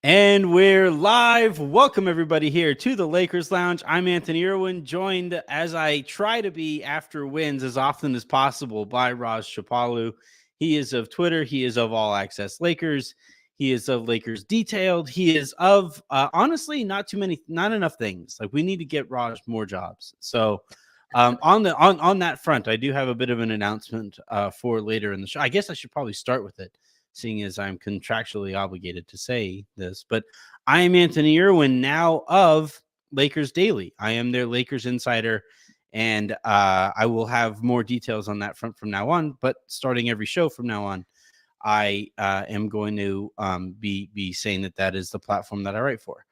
And we're live. Welcome, everybody, here to the Lakers Lounge. I'm Anthony Irwin, joined as I try to be after wins as often as possible by Raj Chapalu. He is of Twitter. He is of All Access Lakers. He is of Lakers Detailed. He is of, honestly, not enough things. Like, we need to get Raj more jobs. So, on that front, I do have a bit of an announcement for later in the show. I guess I should probably start with it, seeing as I'm contractually obligated to say this. But I am Anthony Irwin, now of Lakers Daily. I am their Lakers insider, and I will have more details on that front from now on. But starting every show from now on, I am going to be saying that is the platform that I write for.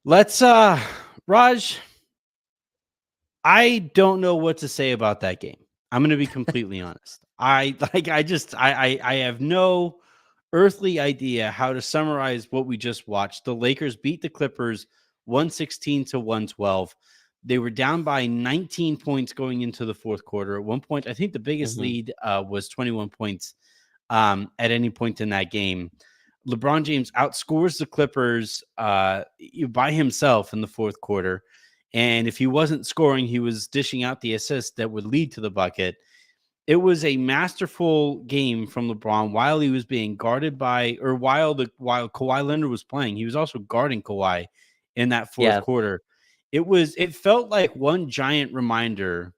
Let's, Raj, I don't know what to say about that game. I'm going to be completely honest. I have no earthly idea how to summarize what we just watched. The Lakers beat the Clippers 116-112. They were down by 19 points going into the fourth quarter. At one point, I think the biggest lead was 21 points at any point in that game. LeBron James outscores the Clippers by himself in the fourth quarter. And if he wasn't scoring, he was dishing out the assist that would lead to the bucket. It was a masterful game from LeBron while he was being guarded by, or while Kawhie Leonard was playing. He was also guarding Kawhi in that fourth quarter. It felt like one giant reminder,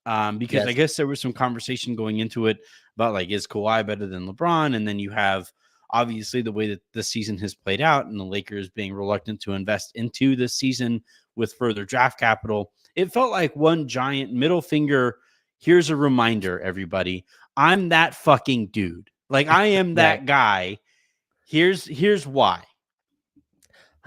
because I guess there was some conversation going into it about, like, is Kawhi better than LeBron? And then you have obviously the way that the season has played out and the Lakers being reluctant to invest into this season with further draft capital. It felt like one giant middle finger. Here's a reminder, everybody. I'm that fucking dude. Like, I am that guy. Here's why.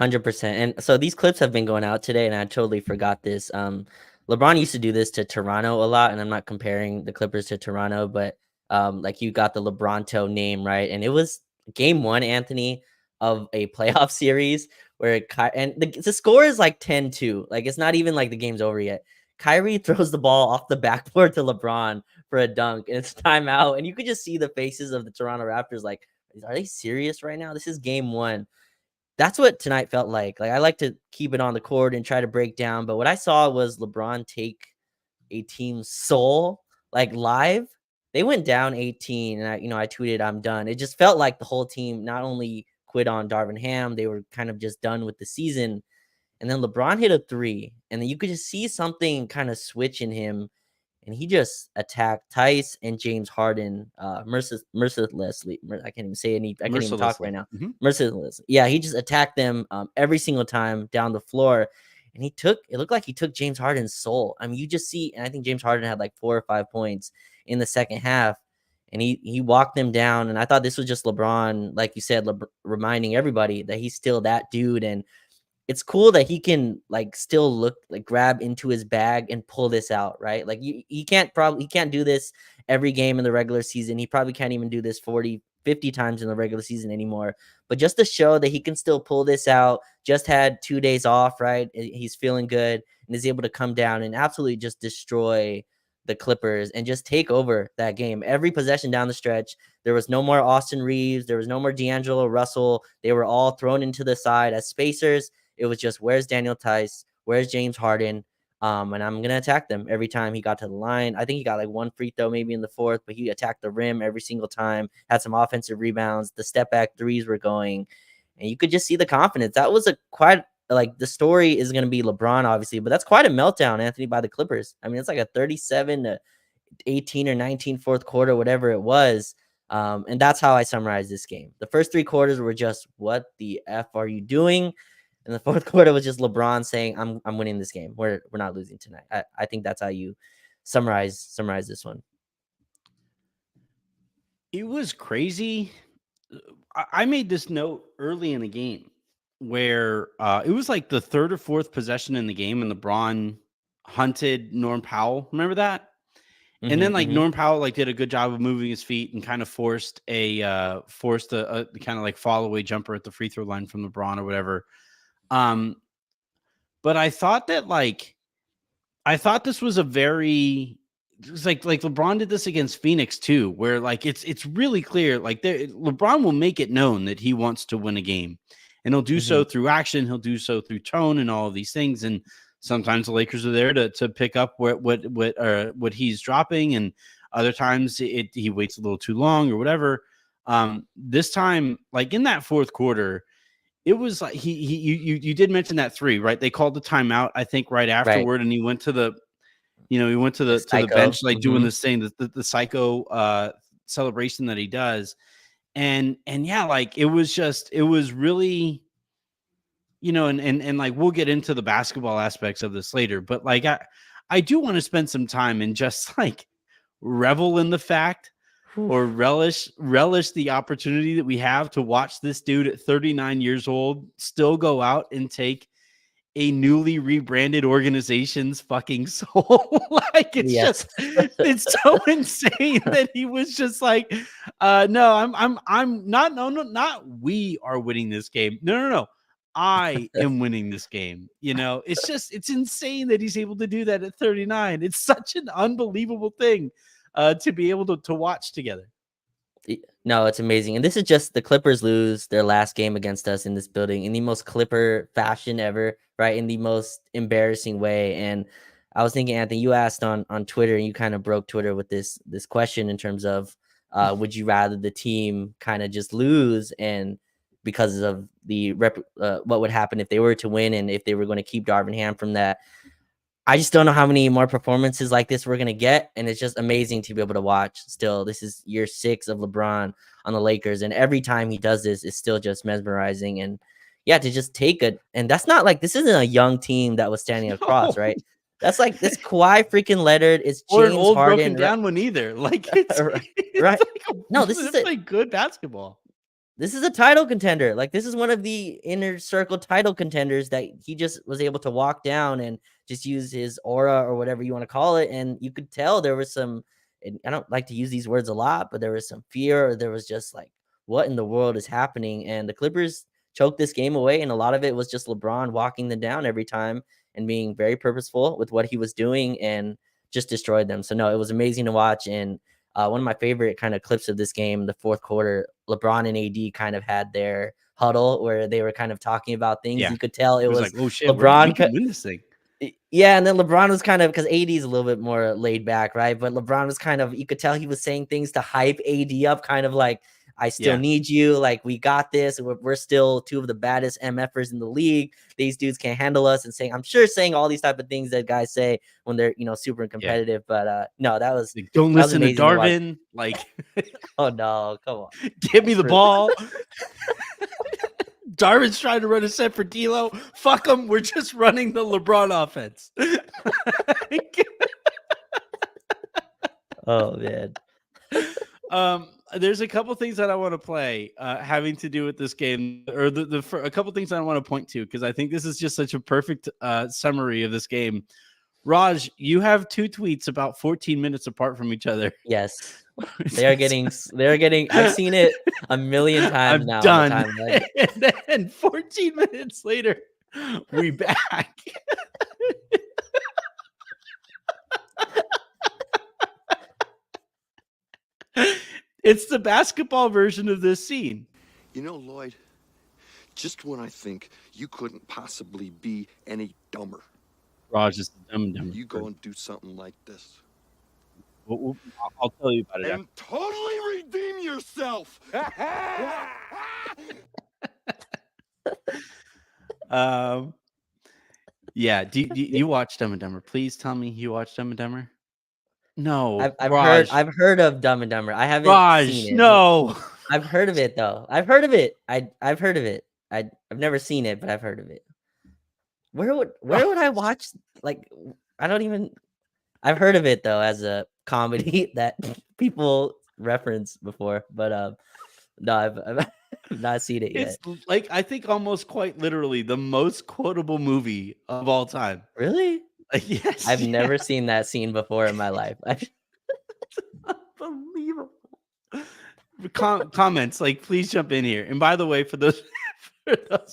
100%. And so these clips have been going out today, and I totally forgot this. LeBron used to do this to Toronto a lot, and I'm not comparing the Clippers to Toronto, but like, you got the LeBronto name, right? And it was game one, Anthony, of a playoff series where the score is like 10-2. Like, it's not even like the game's over yet. Kyrie throws the ball off the backboard to LeBron for a dunk, and it's timeout. And you could just see the faces of the Toronto Raptors like, are they serious right now? This is game one. That's what tonight felt like. Like, I like to keep it on the court and try to break down, but what I saw was LeBron take a team's soul, like, live. They went down 18, and I tweeted, "I'm done." It just felt like the whole team not only quit on Darvin Ham, they were kind of just done with the season. And then LeBron hit a three, and then you could just see something kind of switch in him, and he just attacked Tice and James Harden mercilessly. I can't even say any. I can't even talk right now. Mercilessly. Yeah, he just attacked them every single time down the floor, and it looked like he took James Harden's soul. I mean, you just see, and I think James Harden had like 4 or 5 points in the second half, and he walked them down. And I thought this was just LeBron, like you said, reminding everybody that he's still that dude. And it's cool that he can, like, still grab into his bag and pull this out, right? Like, he can't do this every game in the regular season. He probably can't even do this 40, 50 times in the regular season anymore. But just to show that he can still pull this out, just had 2 days off, right? He's feeling good and is able to come down and absolutely just destroy the Clippers and just take over that game. Every possession down the stretch, there was no more Austin Reeves. There was no more D'Angelo Russell. They were all thrown into the side as spacers. It was just, where's Daniel Tice? Where's James Harden? And I'm going to attack them every time he got to the line. I think he got like one free throw maybe in the fourth, but he attacked the rim every single time, had some offensive rebounds. The step back threes were going, and you could just see the confidence. That was the story is going to be LeBron, obviously, but that's quite a meltdown, Anthony, by the Clippers. I mean, it's like a 37-18 or 19 fourth quarter, whatever it was. And that's how I summarize this game. The first 3 quarters were just, what the F are you doing? And the fourth quarter was just LeBron saying, I'm winning this game. We're not losing tonight. I think that's how you summarize this one. It was crazy. I made this note early in the game where it was like the third or fourth possession in the game, and LeBron hunted Norm Powell. Remember that? And then Norm Powell did a good job of moving his feet and kind of forced a kind of like fall away jumper at the free throw line from LeBron or whatever. But I thought this was a very it's like LeBron did this against Phoenix too, where like it's really clear, like LeBron will make it known that he wants to win a game, and he'll do so through action, he'll do so through tone and all of these things. And sometimes the Lakers are there to pick up what he's dropping, and other times he waits a little too long or whatever. This time, like in that fourth quarter, it was like you did mention that three, right? They called the timeout, I think, right afterward, and he went to the bench, like doing this thing, the psycho celebration that he does. And yeah, like it was really, and like we'll get into the basketball aspects of this later, but like I do want to spend some time and just like revel in the fact or relish the opportunity that we have to watch this dude at 39 years old still go out and take a newly rebranded organization's fucking soul. Like it's so insane that he was just like, no, I'm not we are winning this game. No. I am winning this game. It's insane that he's able to do that at 39. It's such an unbelievable thing to be able to watch together. No, it's amazing. And this is just the Clippers lose their last game against us in this building in the most Clipper fashion ever, right? In the most embarrassing way. And I was thinking, Anthony, you asked on Twitter, and you kind of broke Twitter with this question in terms of would you rather the team kind of just lose, and because of the what would happen if they were to win and if they were going to keep Darvin Ham from that. I just don't know how many more performances like this we're going to get. And it's just amazing to be able to watch still. This is year 6 of LeBron on the Lakers. And every time he does this, it's still just mesmerizing. And yeah, to just take it. And that's not like, this isn't a young team that was standing across, right? That's like this Kawhi freaking Leonard. It's James or an old Harden, broken down one either. Like it's right. No, this is like good basketball. This is a title contender. Like this is one of the inner circle title contenders that he just was able to walk down and just use his aura or whatever you want to call it. And you could tell there was some, and I don't like to use these words a lot, but there was some fear, or there was just like, what in the world is happening? And the Clippers choked this game away. And a lot of it was just LeBron walking them down every time and being very purposeful with what he was doing and just destroyed them. So no, it was amazing to watch. And one of my favorite kind of clips of this game, the fourth quarter, LeBron and AD kind of had their huddle where they were kind of talking about things. Yeah. You could tell it was like, oh shit, LeBron we can win this thing. Yeah, and then LeBron was kind of, because AD is a little bit more laid back, right? But LeBron was kind of, you could tell he was saying things to hype AD up, kind of like, I still need you. Like, we got this. We're still 2 of the baddest MFers in the league. These dudes can't handle us, and saying all these type of things that guys say when they're, super competitive. But no, that was, like, don't listen to Darvin. Like, oh no, come on. Give me the ball. Darvin's trying to run a set for D'Lo. Fuck him. We're just running the LeBron offense. Oh man. There's a couple things that I want to play having to do with this game, or a couple things I want to point to, because I think this is just such a perfect summary of this game. Raj, you have 2 tweets about 14 minutes apart from each other. Yes. They're getting, I've seen it a million times now. Done. And then 14 minutes later, we back. It's the basketball version of this scene. Lloyd, just when I think you couldn't possibly be any dumber. Raj is dumb. You go and do something like this. I'll tell you about it. And totally redeem yourself. Yeah. Do you watch Dumb and Dumber? Please tell me you watch Dumb and Dumber. No, I've heard of Dumb and Dumber. I haven't seen it. No, I've heard of it though. I've heard of it. I've heard of it. I've never seen it, but I've heard of it. Where would I watch? Like, I don't even. I've heard of it though as a comedy that people reference before, but no, I've not seen it yet. It's like, I think almost quite literally the most quotable movie of all time. Really? Yes. I've never seen that scene before in my life. Unbelievable. Comments, like, please jump in here. And by the way, for those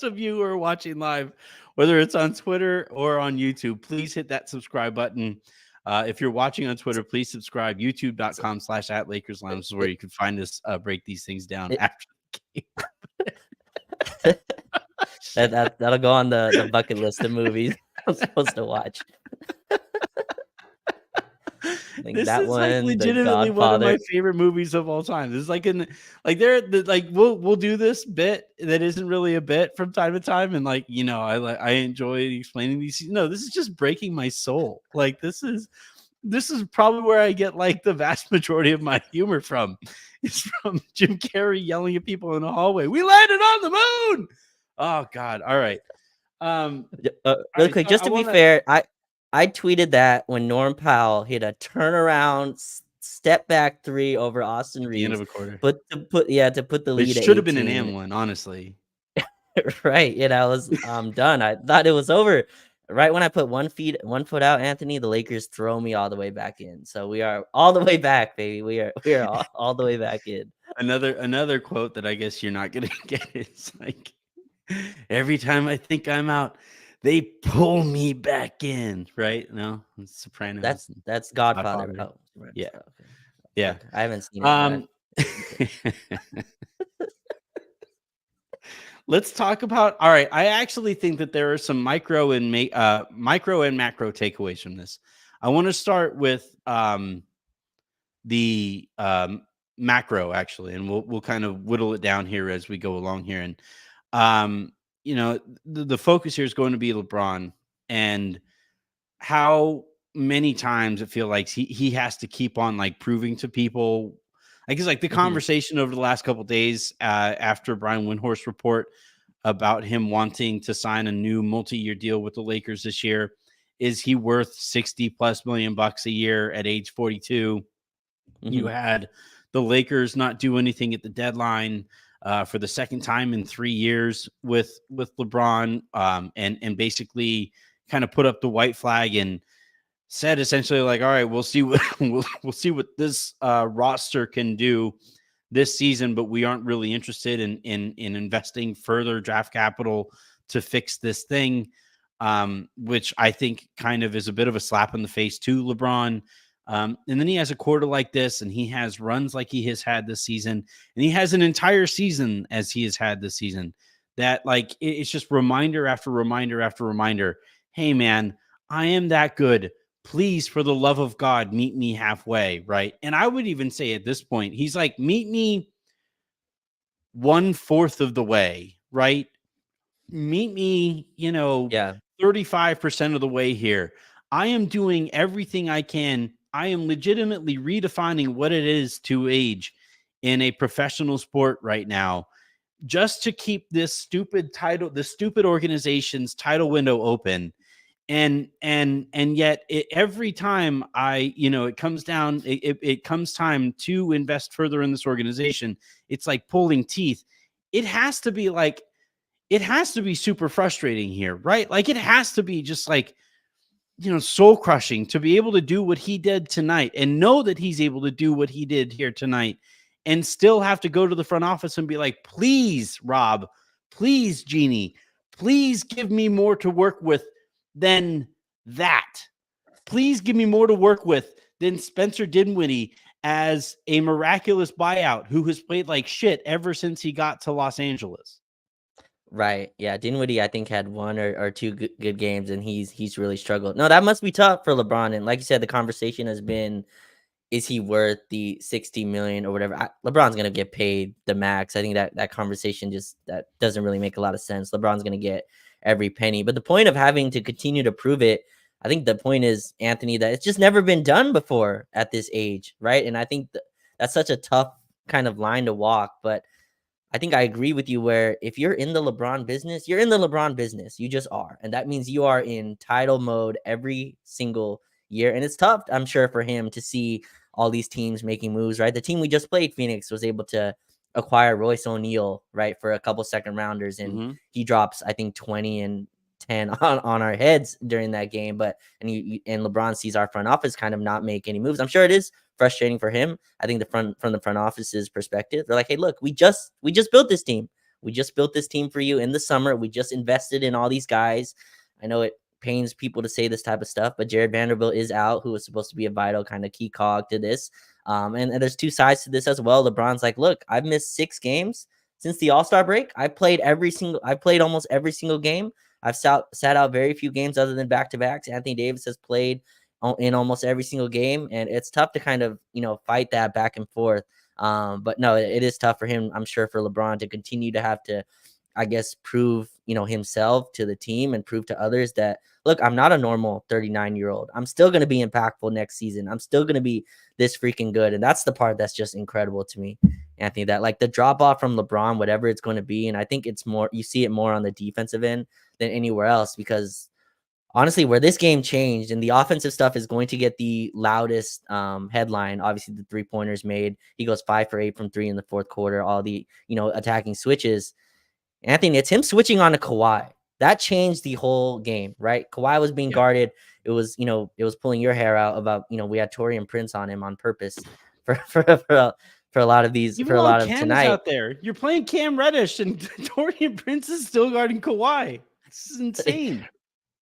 of you who are watching live, whether it's on Twitter or on YouTube, please hit that subscribe button. If you're watching on Twitter, please subscribe. YouTube.com/@LakersLounge is where you can find us break these things down after the game. That'll go on the bucket list of movies I'm supposed to watch. This that is like one, The legitimately one of Godfather. my favorite movies of all time. This is like we'll do this bit that isn't really a bit from time to time, and I enjoy explaining these. No, this is just breaking my soul. Like this is probably where I get like the vast majority of my humor from. It's from Jim Carrey yelling at people in the hallway. We landed on the moon. Oh God! All right. Really quick, just to be fair, I tweeted that when Norm Powell hit a turnaround step back 3 over Austin Reeves. The end of a quarter. But to put the lead It at should have been an 18. and one, honestly. Right. I was done. I thought it was over. Right when I put one foot out, Anthony, the Lakers throw me all the way back in. So we are all the way back, baby. We are all the way back in. Another quote that I guess you're not gonna get is like, every time I think I'm out, they pull me back in. Right? No, it's Sopranos. That's Godfather. Oh, right. Yeah. Okay. Yeah. Okay. I haven't seen it. Let's talk about. All right, I actually think that there are some micro and macro takeaways from this. I want to start with the macro actually, and we'll kind of whittle it down here as we go along here. And the focus here is going to be LeBron and how many times it feels like he has to keep on like proving to people. I guess like the conversation over the last couple of days after Brian Windhorst's report about him wanting to sign a new multi-year deal with the Lakers this year. Is he worth $60+ million a year at age 42? You had the Lakers not do anything at the deadline for the second time in 3 years with LeBron, and basically kind of put up the white flag and said essentially like, all right, we'll see what we'll see what this roster can do this season, but we aren't really interested in investing further draft capital to fix this thing, which I think kind of is a bit of a slap in the face to LeBron. And then he has a quarter like this, and he has runs like he has had this season, and he has an entire season as he has had this season. That like it's just reminder after reminder after reminder. Hey man, I am that good. Please, for the love of God, meet me halfway, right? And I would even say at this point, he's like, meet me 1/4 of the way, right? Meet me, 35% of the way here. I am doing everything I can. I am legitimately redefining what it is to age in a professional sport right now, just to keep this stupid organization's title window open. And yet every time it comes time to invest further in this organization, it's like pulling teeth. It has to be super frustrating here, right? Like it has to be just like, soul crushing to be able to do what he did tonight and know that he's able to do what he did here tonight and still have to go to the front office and be like, please, Rob, please, Jeannie, please give me more to work with than that. Please give me more to work with than Spencer Dinwiddie as a miraculous buyout who has played like shit ever since he got to Los Angeles. Right. Yeah. Dinwiddie, I think, had 1 or 2 good games, and he's really struggled. No, that must be tough for LeBron. And like you said, the conversation has been, is he worth the $60 million or whatever? LeBron's going to get paid the max. I think that conversation that doesn't really make a lot of sense. LeBron's going to get every penny. But the point of having to continue to prove it, I think the point is, Anthony, that it's just never been done before at this age, right? And I think that's such a tough kind of line to walk. But I think I agree with you where if you're in the LeBron business, you're in the LeBron business. You just are. And that means you are in title mode every single year. And it's tough, I'm sure, for him to see all these teams making moves, right? The team we just played, Phoenix, was able to acquire Royce O'Neal, right, for a couple second rounders. And he drops, I think, 20 and 10 on our heads during that game. But and LeBron sees our front office kind of not make any moves. I'm sure it is frustrating for him. I think from the front office's perspective, they're like, hey, look, we just built this team. We just built this team for you in the summer. We just invested in all these guys. I know it pains people to say this type of stuff, but Jared Vanderbilt is out, who was supposed to be a vital kind of key cog to this. And there's two sides to this as well. LeBron's like, look, I've missed 6 games since the All-Star break. I played almost every single game. I've sat out very few games other than back-to-backs. Anthony Davis has played in almost every single game, and it's tough to kind of, fight that back and forth. But no, it is tough for him, I'm sure, for LeBron to continue to have to, I guess, prove, himself to the team and prove to others that, look, I'm not a normal 39-year-old. I'm still going to be impactful next season. I'm still going to be this freaking good. And that's the part that's just incredible to me, Anthony, that like the drop off from LeBron, whatever it's going to be. And I think it's more, you see it more on the defensive end than anywhere else, because honestly, where this game changed and the offensive stuff is going to get the loudest headline. Obviously, the 3-pointers made. He goes 5 for 8 from 3 in the fourth quarter. All the, attacking switches. Anthony, it's him switching on to Kawhi. That changed the whole game, right? Kawhi was being guarded. It was, it was pulling your hair out about, we had Taurean Prince on him on purpose for a lot of these, Even for a lot of Cam tonight. is out there. You're playing Cam Reddish and Taurean Prince is still guarding Kawhi. This is insane.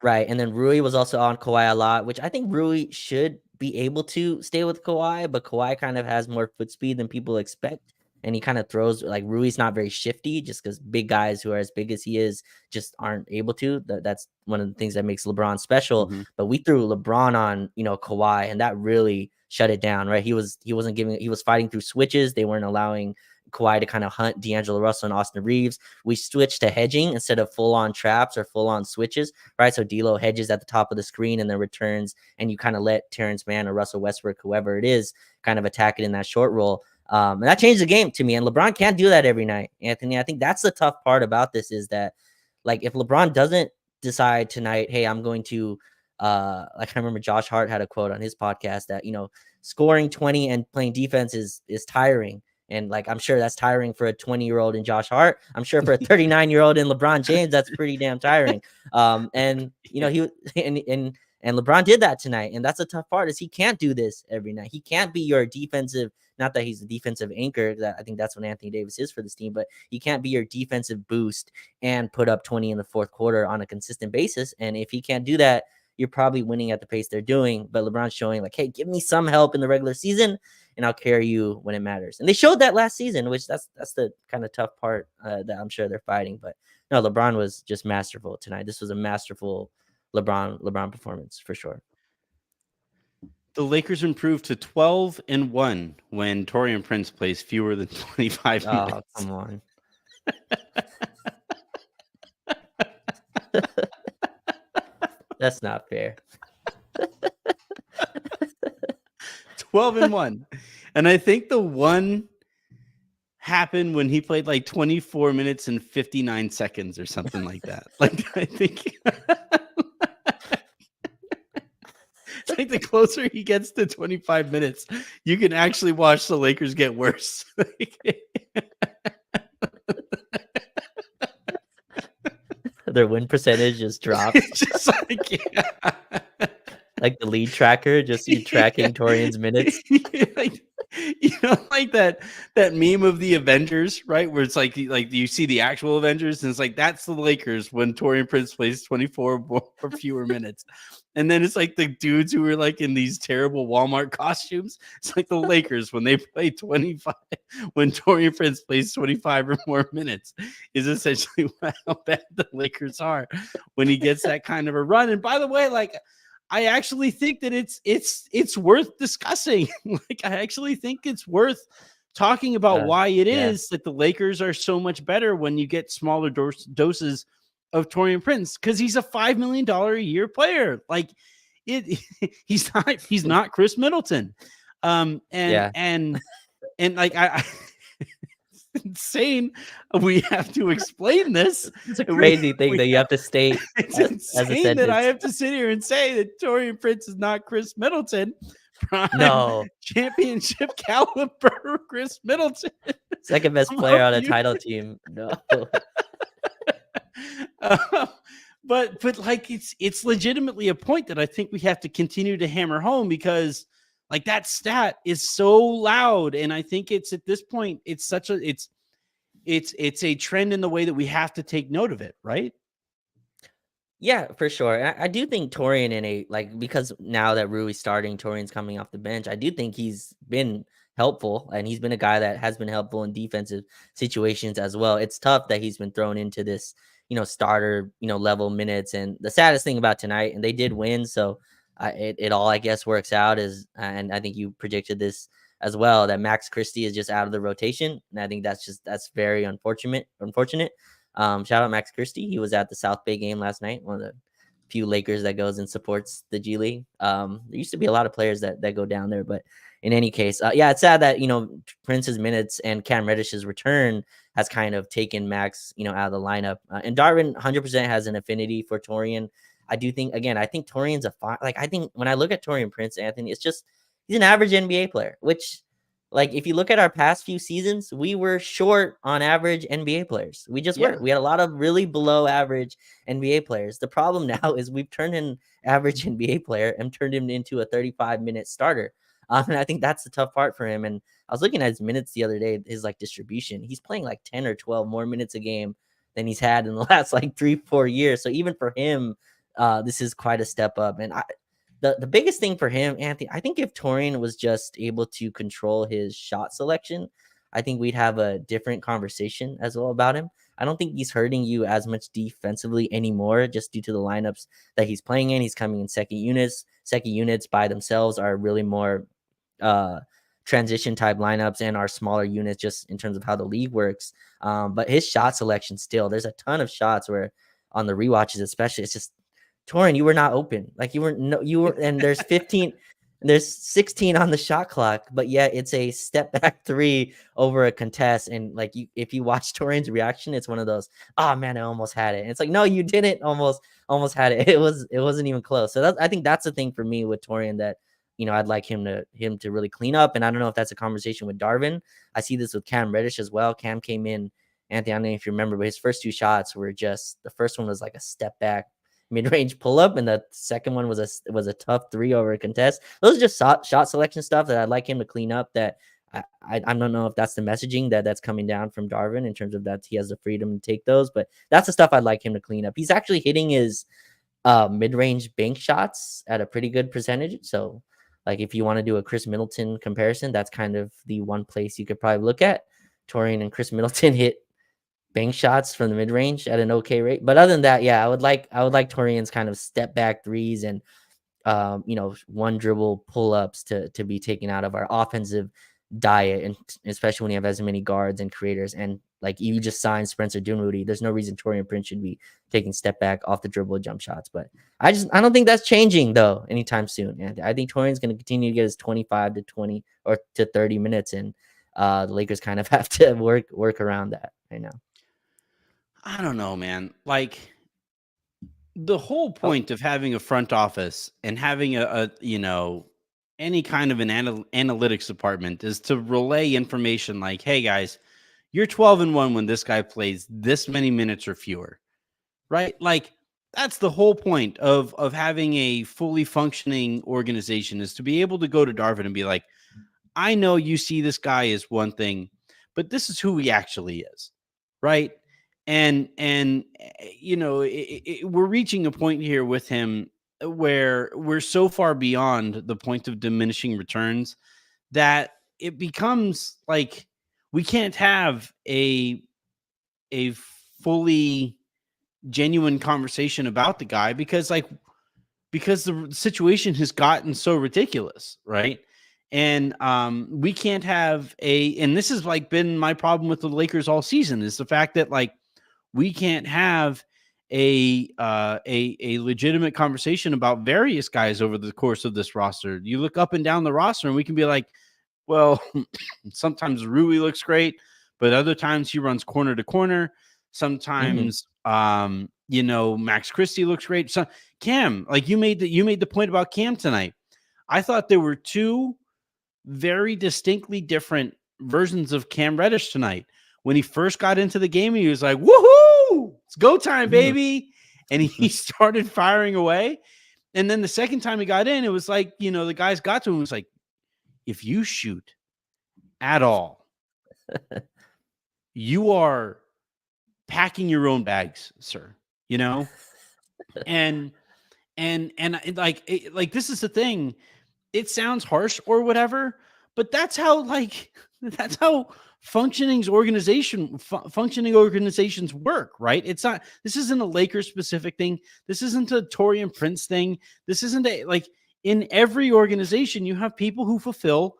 Right. And then Rui was also on Kawhi a lot, which I think Rui should be able to stay with Kawhi, but Kawhi kind of has more foot speed than people expect. And he kind of throws, like, Rui's not very shifty, just because big guys who are as big as he is just aren't able to. That's one of the things that makes LeBron special. Mm-hmm. But we threw LeBron on, Kawhi, and that really shut it down, right? He was fighting through switches. They weren't allowing Kawhi to kind of hunt D'Angelo Russell and Austin Reeves. We switched to hedging instead of full-on traps or full-on switches, right? So D'Lo hedges at the top of the screen and then returns, and you kind of let Terrence Mann or Russell Westbrook, whoever it is, kind of attack it in that short roll. And that changed the game to me. And LeBron can't do that every night, Anthony. I think that's the tough part about this, is that, like, if LeBron doesn't decide tonight, hey, I'm going to, like, I remember Josh Hart had a quote on his podcast that, scoring 20 and playing defense is tiring. And, like, I'm sure that's tiring for a 20-year-old in Josh Hart. I'm sure for a 39-year-old in LeBron James, that's pretty damn tiring. And he and LeBron did that tonight. And that's the tough part, is he can't do this every night. He can't be your defensive, not that he's a defensive anchor, that I think that's what Anthony Davis is for this team, but he can't be your defensive boost and put up 20 in the fourth quarter on a consistent basis. And if he can't do that, you're probably winning at the pace they're doing. But LeBron's showing, like, hey, give me some help in the regular season and I'll carry you when it matters. And they showed that last season, which that's the kind of tough part that I'm sure they're fighting. But no, LeBron was just masterful tonight. This was a masterful LeBron performance for sure. The Lakers improved to 12-1 when Taurean Prince plays fewer than 25 minutes. Oh, come on. That's not fair. 12-1. And I think the one happened when he played like 24 minutes and 59 seconds or something like that. Like, I think it's like the closer he gets to 25 minutes, you can actually watch the Lakers get worse. Their win percentage just drops. It's just like, like the lead tracker, just you tracking Torian's minutes. Like, like that meme of the Avengers, right? Where it's like you see the actual Avengers, and it's like, that's the Lakers when Taurean Prince plays 24 or fewer minutes. And then it's like the dudes who were like in these terrible Walmart costumes. It's like the Lakers when they play 25, when Taurean Prince plays 25 or more minutes, is essentially how bad the Lakers are when he gets that kind of a run. And by the way, like, I actually think that it's worth discussing. Like, I actually think it's worth talking about why it is that the Lakers are so much better when you get smaller doses of Taurean Prince, because he's a $5 million a year player. Like, he's not Chris Middleton. And like, I it's insane. We have to explain this. It's a crazy thing that you have to state. It's insane that I have to sit here and say that Taurean Prince is not Chris Middleton. Prime championship caliber Chris Middleton. Second best player on a title team. No. But like, it's legitimately a point that I think we have to continue to hammer home, because like, that stat is so loud, and I think it's, at this point, it's such a it's a trend in the way that we have to take note of it, right? Yeah, for sure. And I do think Torian because now that Rui's starting, Torian's coming off the bench. I do think he's been helpful, and he's been a guy that has been helpful in defensive situations as well. It's tough that he's been thrown into this, starter, level minutes. And the saddest thing about tonight, and they did win, so it all I guess works out and I think you predicted this as well, that Max Christie is just out of the rotation, and I think that's very unfortunate. Shout out Max Christie. He was at the South Bay game last night. One of the few Lakers that goes and supports the G League. There used to be a lot of players that go down there, but in any case, yeah, it's sad that Prince's minutes and Cam Reddish's return has kind of taken Max out of the lineup. And Darvin 100% has an affinity for Torian. I do think I think Torian's I think when I look at Torian Prince, Anthony, it's just he's an average NBA player, which if you look at our past few seasons, we were short on average NBA players. We just were. We had a lot of really below average NBA players. The problem now is we've turned an average NBA player and turned him into a 35-minute starter. And I think that's the tough part for him. And I was looking at his minutes the other day, his distribution. He's playing 10 or 12 more minutes a game than he's had in the last 3-4 years. So even for him, this is quite a step up. And the biggest thing for him, Anthony, I think if Torian was just able to control his shot selection, I think we'd have a different conversation as well about him. I don't think he's hurting you as much defensively anymore just due to the lineups that he's playing in. He's coming in second units. Second units by themselves are really more transition type lineups and are smaller units just in terms of how the league works. But his shot selection still, there's a ton of shots where on the rewatches, especially, it's just Torian, you were not open. And there's 15, there's 16 on the shot clock, but yet it's a step back three over a contest. And if you watch Torian's reaction, it's one of those, oh man, I almost had it. And it's no, you didn't almost had it. It wasn't even close. So I think that's the thing for me with Torian that, I'd like him to really clean up. And I don't know if that's a conversation with Darvin. I see this with Cam Reddish as well. Cam came in, Anthony, I don't know if you remember, but his first two shots were the first one was a step back mid-range pull-up, and the second one was a tough three over a contest. Those are just shot selection stuff that I'd like him to clean up. That I don't know if that's the messaging that's coming down from Darvin in terms of that he has the freedom to take those, but that's the stuff I'd like him to clean up. He's actually hitting his mid-range bank shots at a pretty good percentage. So if you want to do a Chris Middleton comparison, that's kind of the one place you could probably look at. Torian and Chris Middleton hit bank shots from the mid range at an okay rate. But other than that, yeah, I would like Torian's kind of step back threes and one dribble pull ups to be taken out of our offensive diet, and especially when you have as many guards and creators. And you just signed Spencer Dinwiddie, there's no reason Torian Prince should be taking step back off the dribble jump shots. But I don't think that's changing though anytime soon. And I think Torian's going to continue to get his 25 to 20 or to 30 minutes, and the Lakers kind of have to work around that right now. I don't know, man. The whole point of having a front office and having a any kind of an analytics department is to relay information hey guys, you're 12-1 when this guy plays this many minutes or fewer, right? That's the whole point of having a fully functioning organization, is to be able to go to Darvin and be like, I know you see this guy as one thing, but this is who he actually is, right? And we're reaching a point here with him where we're so far beyond the point of diminishing returns that it becomes we can't have a fully genuine conversation about the guy because the situation has gotten so ridiculous, right? And we can't have and this has been my problem with the Lakers all season, is the fact that we can't have a legitimate conversation about various guys over the course of this roster. You look up and down the roster and we can be like, well, sometimes Rui looks great, but other times he runs corner to corner. Sometimes, Max Christie looks great. So Cam, you made the point about Cam tonight. I thought there were two very distinctly different versions of Cam Reddish tonight. When he first got into the game, he was like, woohoo, it's go time, baby. And he started firing away. And then the second time he got in, it was the guys got to him. It was like, if you shoot at all, you are packing your own bags, sir. and like this is the thing. It sounds harsh or whatever, but that's how functioning organizations work, right? It's not, this isn't a Lakers specific thing. This isn't a Torian Prince thing. This isn't like in every organization, you have people who fulfill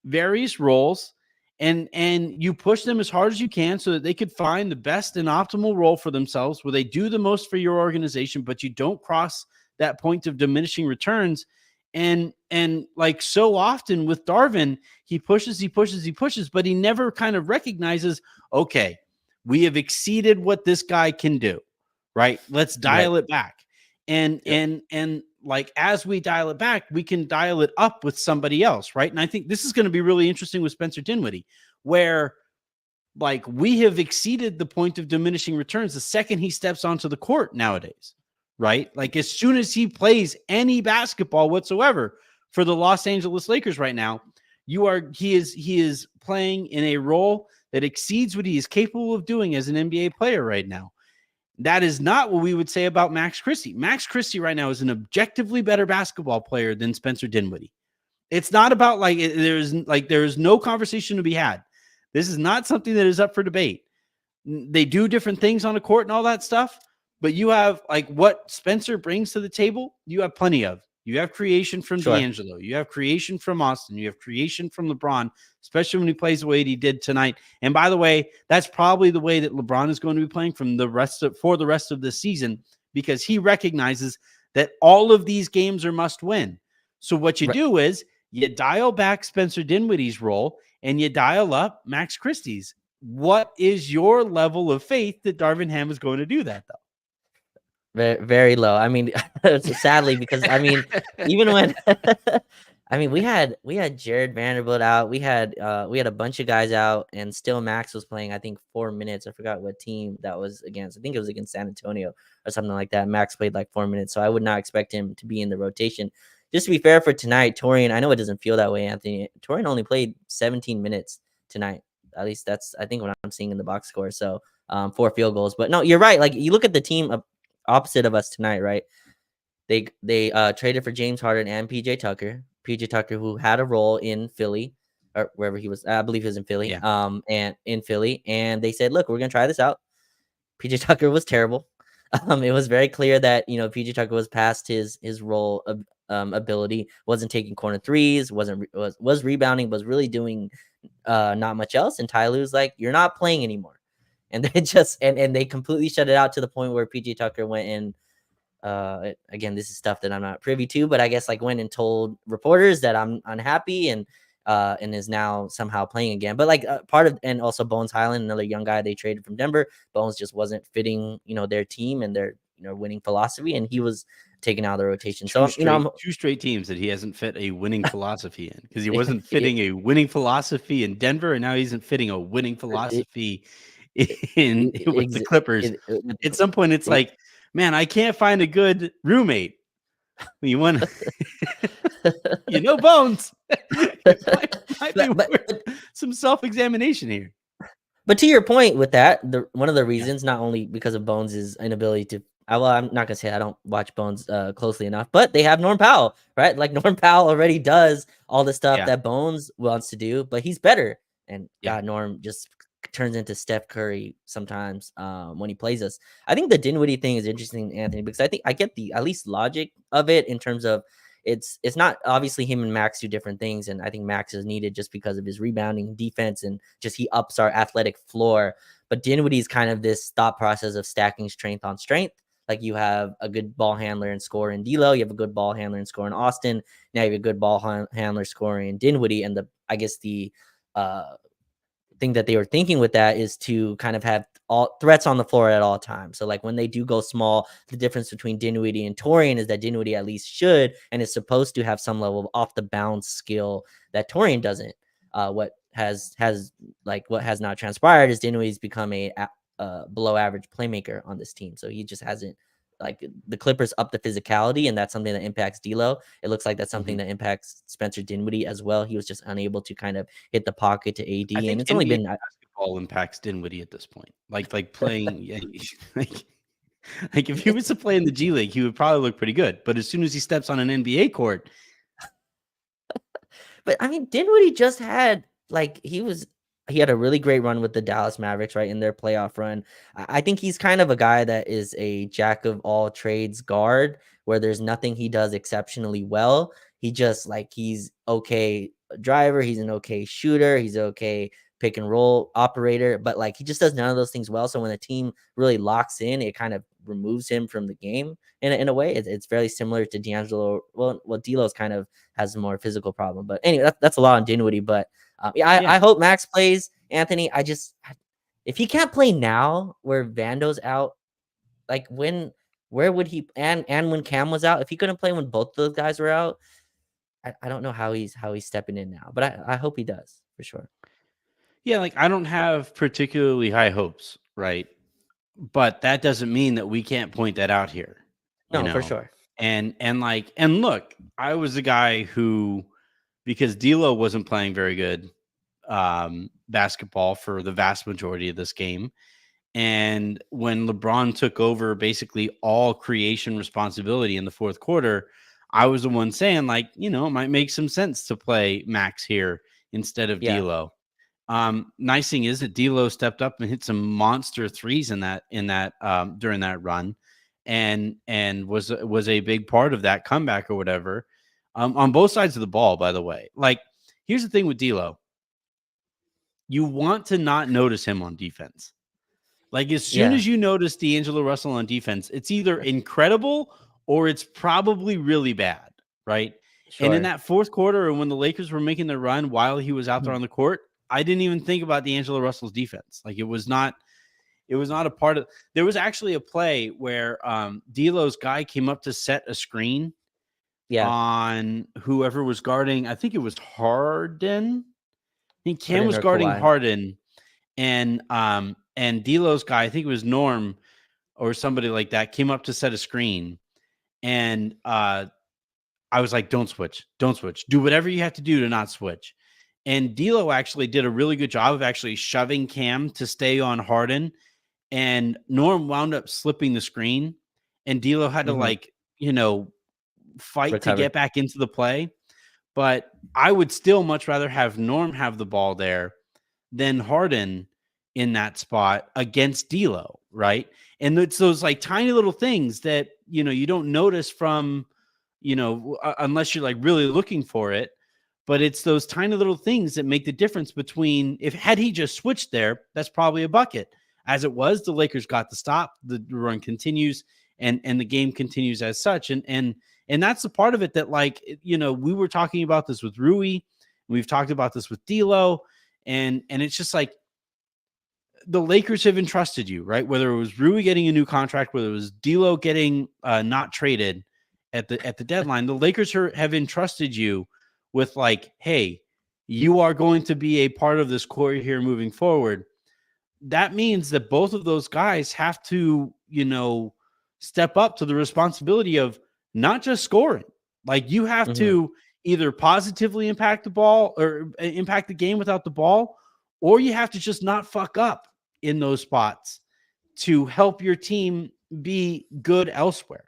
various roles, and you push them as hard as you can so that they could find the best and optimal role for themselves where they do the most for your organization, but you don't cross that point of diminishing returns. And like so often with Darvin, he pushes, but he never kind of recognizes, okay, we have exceeded what this guy can do, right? Let's dial it back. And like, as we dial it back, we can dial it up with somebody else, right? And I think this is going to be really interesting with Spencer Dinwiddie, where like we have exceeded the point of diminishing returns the second he steps onto the court nowadays, right? Like as soon as he plays any basketball whatsoever for the Los Angeles Lakers right now, he is playing in a role that exceeds what he is capable of doing as an NBA player right now. That is not what we would say about Max Christie. Max Christie right now is an objectively better basketball player than Spencer Dinwiddie. It's not about like, there's no conversation to be had. This is not something that is up for debate. They do different things on the court and all that stuff, but you have like what Spencer brings to the table, you have plenty of. You have creation from D'Angelo. You have creation from Austin. You have creation from LeBron, especially when he plays the way he did tonight. And by the way, that's probably the way that LeBron is going to be playing for the rest of the season, because he recognizes that all of these games are must win. So what you do is you dial back Spencer Dinwiddie's role and you dial up Max Christie's. What is your level of faith that Darvin Ham is going to do that, though? Very, very low. I mean, sadly, because I mean, even when I mean, we had Jared Vanderbilt out, we had a bunch of guys out, and still Max was playing, I think 4 minutes. I forgot what team that was against. I think it was against San Antonio or something like that. Max played like 4 minutes, so I would not expect him to be in the rotation. Just to be fair for tonight, Torian, I know it doesn't feel that way, Anthony. Torian only played 17 minutes tonight. At least that's, I think, what I'm seeing in the box score. So 4 field goals. But no, you're right. Like, you look at the team opposite of us tonight, right? They traded for James Harden and PJ Tucker. PJ Tucker, who had a role in Philly or wherever he was, I believe he was in Philly. And in Philly, and they said, "Look, we're gonna try this out." PJ Tucker was terrible. It was very clear that PJ Tucker was past his role of ability. Wasn't taking corner threes. Was rebounding. Was really doing not much else. And Ty Lue's like, "You're not playing anymore." And they just and they completely shut it out to the point where PJ Tucker went in. Again, this is stuff that I'm not privy to, but I guess like went and told reporters that I'm unhappy and is now somehow playing again. But like part of, and also Bones Highland, another young guy they traded from Denver. Bones just wasn't fitting, their team and their winning philosophy, and he was taken out of the rotation. Two straight teams that he hasn't fit a winning philosophy in, because he wasn't fitting a winning philosophy in Denver, and now he isn't fitting a winning philosophy with the Clippers. At some point, it's like, man, I can't find a good roommate. You want to, Bones. might be worth some self-examination here. But to your point with that, one of the reasons, not only because of Bones' inability to, well, I'm not gonna say I don't watch Bones closely enough, but they have Norm Powell, right? Like Norm Powell already does all the stuff that Bones wants to do, but he's better. And God, Norm just turns into Steph Curry sometimes when he plays us. I think the Dinwiddie thing is interesting, Anthony, because I think I get the at least logic of it in terms of it's not obviously him and Max do different things, and I think Max is needed just because of his rebounding, defense, and just he ups our athletic floor. But Dinwiddie is kind of this thought process of stacking strength on strength. Like you have a good ball handler and scorer in D'Lo, you have a good ball handler and scorer in Austin. Now you have a good ball handler scoring in Dinwiddie, and the thing that they were thinking with that is to kind of have all threats on the floor at all times. So like when they do go small, the difference between Dinwiddie and Torian is that Dinwiddie at least should and is supposed to have some level of off the bounce skill that Torian doesn't. What has not transpired is Dinwiddie's become a below average playmaker on this team. So he just hasn't, like, the Clippers up the physicality, and that's something that impacts D'Lo. It looks like that's something that impacts Spencer Dinwiddie as well. He was just unable to kind of hit the pocket to AD, and it's only been basketball impacts Dinwiddie at this point. Like playing, Like if he was to play in the G League, he would probably look pretty good. But as soon as he steps on an NBA court, But I mean, Dinwiddie just had like he had a really great run with the Dallas Mavericks, right, in their playoff run. I think he's kind of a guy that is a jack of all trades guard where there's nothing he does exceptionally well. He just like he's okay driver, he's an okay shooter, he's okay pick and roll operator, but like he just does none of those things well. So when the team really locks in, it kind of removes him from the game in a way. It's very similar to D'Angelo. Well, D'Lo's kind of has a more physical problem, but anyway, that's a lot on Dinwiddie. But I hope Max plays. Anthony, if he can't play now, where Vando's out, like where would he? And when Cam was out, if he couldn't play when both those guys were out, I don't know how he's stepping in now. But I hope he does for sure. yeah, like I don't have particularly high hopes, right? But that doesn't mean that we can't point that out here. No, for sure. And look, I was the guy who, because D'Lo wasn't playing very good basketball for the vast majority of this game, and when LeBron took over basically all creation responsibility in the fourth quarter, I was the one saying like, it might make some sense to play Max here instead of D'Lo. Nice thing is that D'Lo stepped up and hit some monster threes in that during that run, and was a big part of that comeback or whatever. On both sides of the ball, by the way. Like, here's the thing with D'Lo: you want to not notice him on defense. Like as soon as you notice D'Angelo Russell on defense, it's either incredible or it's probably really bad, right? Sure. And in that fourth quarter, and when the Lakers were making their run while he was out there on the court, I didn't even think about D'Angelo Russell's defense. Like it was not a part of. There was actually a play where D'Lo's guy came up to set a screen on whoever was guarding. I think it was Harden. I think Cam was guarding Harden, and D'Lo's guy, I think it was Norm or somebody like that, came up to set a screen, and I was like, "Don't switch, do whatever you have to do to not switch." And D'Lo actually did a really good job of actually shoving Cam to stay on Harden, and Norm wound up slipping the screen, and D'Lo had to fight to get back into the play. But I would still much rather have Norm have the ball there than Harden in that spot against D'Lo, right? And it's those like tiny little things that you don't notice from unless you're like really looking for it. But it's those tiny little things that make the difference between had he just switched there, that's probably a bucket. As it was, the Lakers got the stop, the run continues, and the game continues as such. And that's the part of it that, like, we were talking about this with Rui, we've talked about this with D'Lo, and it's just like the Lakers have entrusted you, right? Whether it was Rui getting a new contract, whether it was D'Lo getting not traded at the deadline, the Lakers have entrusted you with like, hey, you are going to be a part of this core here moving forward. That means that both of those guys have to, step up to the responsibility of not just scoring. Like you have to either positively impact the ball or impact the game without the ball, or you have to just not fuck up in those spots to help your team be good elsewhere.